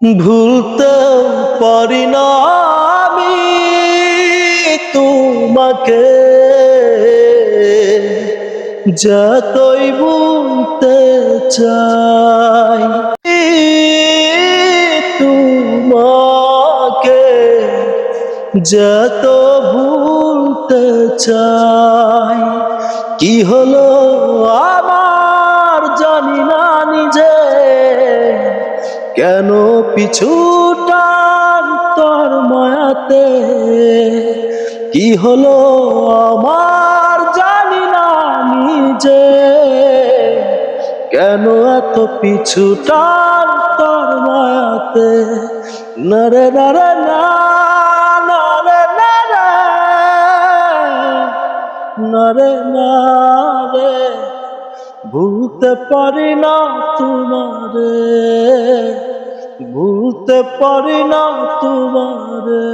ভুলতেও পারি না আমি তোমাকে, যতই ভুলতে চাই তোমাকে, যত ভুলতে চাই। কি হলো আমার জানি না নিজে, কেন পিছুটান তোর মায়াতে। কি হলো আমার জানি না নিজে, কেন এত পিছুটান তোর মায়াতে। নরে নরে না, নরে নরে, নরে না রে, ভুলতে পারি না তোমারে, ভুলতে পারি না তোমারে।